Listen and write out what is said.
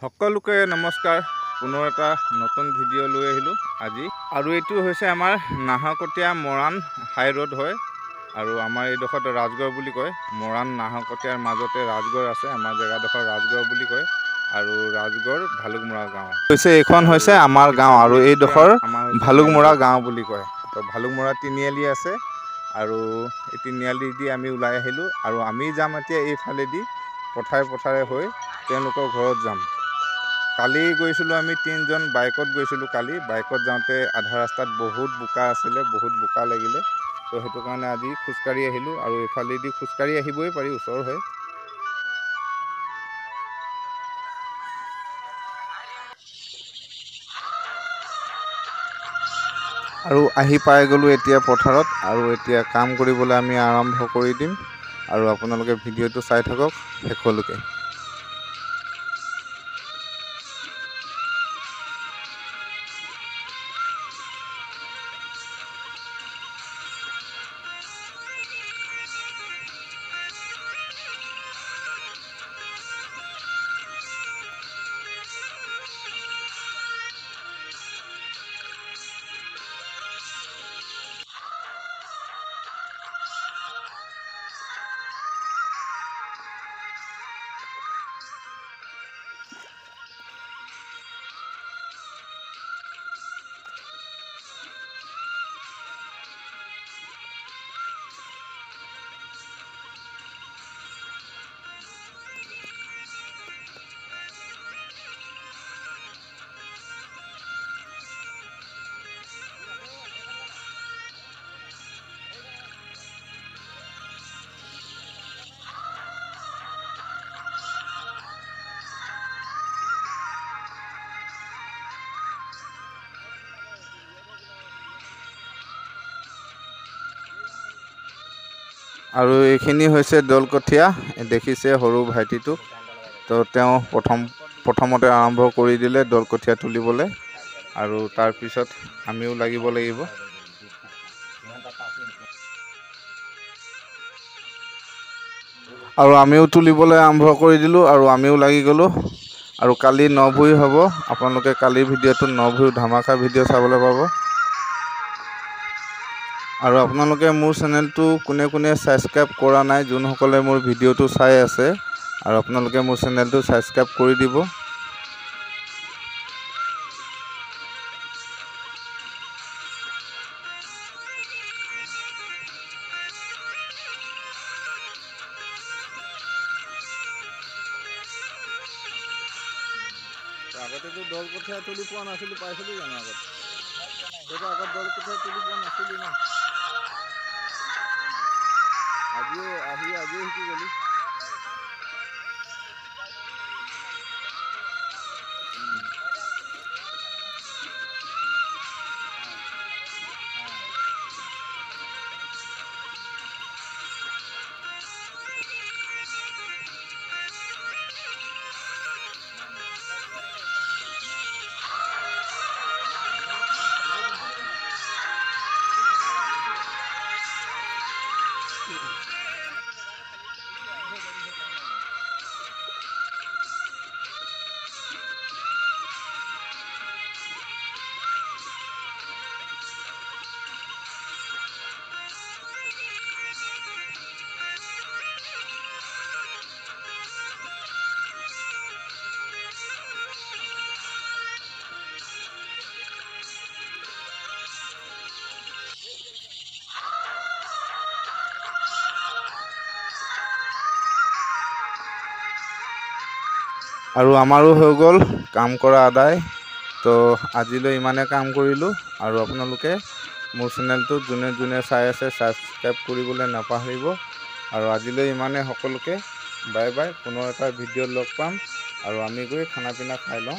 সকলোকে নমস্কাৰ। পুনৰ এটা নতুন ভিডিঅ' লৈ আহিলোঁ আজি। আৰু এইটো হৈছে আমাৰ নাহৰকটীয়া মৰাণ হাই ৰোড হয়। আৰু আমাৰ এইডোখৰত ৰাজগড় বুলি কয়। মৰাণ নাহৰকটীয়াৰ মাজতে ৰাজগড় আছে। আমাৰ জেগাডোখৰ ৰাজগড় বুলি কয়। আৰু ৰাজগড় ভালুকমৰা গাঁও হৈছে, এইখন হৈছে আমাৰ গাঁও। আৰু এইডোখৰ ভালুকমৰা গাঁও বুলি কয়। তো ভালুকমৰা তিনিআলি আছে। আৰু এই তিনিআলি দি আমি ওলাই আহিলোঁ। আৰু আমি যাম এতিয়া এইফালেদি পথাৰে হৈ তেওঁলোকৰ ঘৰত যাম। কালি গৈছিলোঁ আমি 3জন বাইকত গৈছিলোঁ। কালি বাইকত যাওঁতে আধা ৰাস্তাত বহুত বোকা আছিলে, বহুত বোকা লাগিলে। তো সেইটো কাৰণে আজি খোজকাঢ়ি আহিলোঁ। আৰু এইফালেদি খোজকাঢ়ি আহিবই পাৰি, ওচৰ হয়। আৰু আহি পাই গ'লোঁ এতিয়া পথাৰত। আৰু এতিয়া কাম কৰিবলৈ আমি আৰম্ভ কৰি দিম। আৰু আপোনালোকে ভিডিঅ'টো চাই থাকক শেষলৈকে। আৰু এইখিনি হৈছে দলকঠীয়া, দেখিছে সৰু ভাইটিটোক। তো তেওঁ প্ৰথমতে আৰম্ভ কৰি দিলে দলকঠীয়া তুলিবলৈ। আৰু তাৰপিছত আমিও লাগিব। আৰু আমিও তুলিবলৈ আৰম্ভ কৰি দিলোঁ। আৰু আমিও লাগি গ'লোঁ। আৰু কালি 9 ভুই হ'ব। আপোনালোকে কালিৰ ভিডিঅ'টোত 9 ভুই ধামাকা ভিডিঅ' চাবলৈ পাব। আৰু আপোনালোকে মোৰ চেনেলটো কোনে ছাবস্ক্ৰাইব কৰা নাই, যোনসকলে মোৰ ভিডিঅ'টো চাই আছে, আৰু আপোনালোকে মোৰ চেনেলটো ছাবস্ক্ৰাইব কৰি দিব। আগতেতো দল কঠীয়া তুলি পোৱা নাছিলোঁ, পাইছিলোঁ জানো আগত? তইতো আগত দল কঠীয়া তুলি পোৱা নাছিলি ন? আজিয়ে শিকি গ'লি। আৰু আমাৰো হৈ গ'ল কাম কৰা আদায়। তো আজিলৈ ইমানে কাম কৰিলোঁ। আৰু আপোনালোকে মোৰ চেনেলটো যোনে চাই আছে ছাবস্ক্ৰাইব কৰিবলৈ নাপাহৰিব। আৰু আজিলৈ ইমানে, সকলোকে বাই বাই। পুনৰ এটা ভিডিঅ'ত লগ পাম। আৰু আমি গৈ খানা পিনা খাই লওঁ।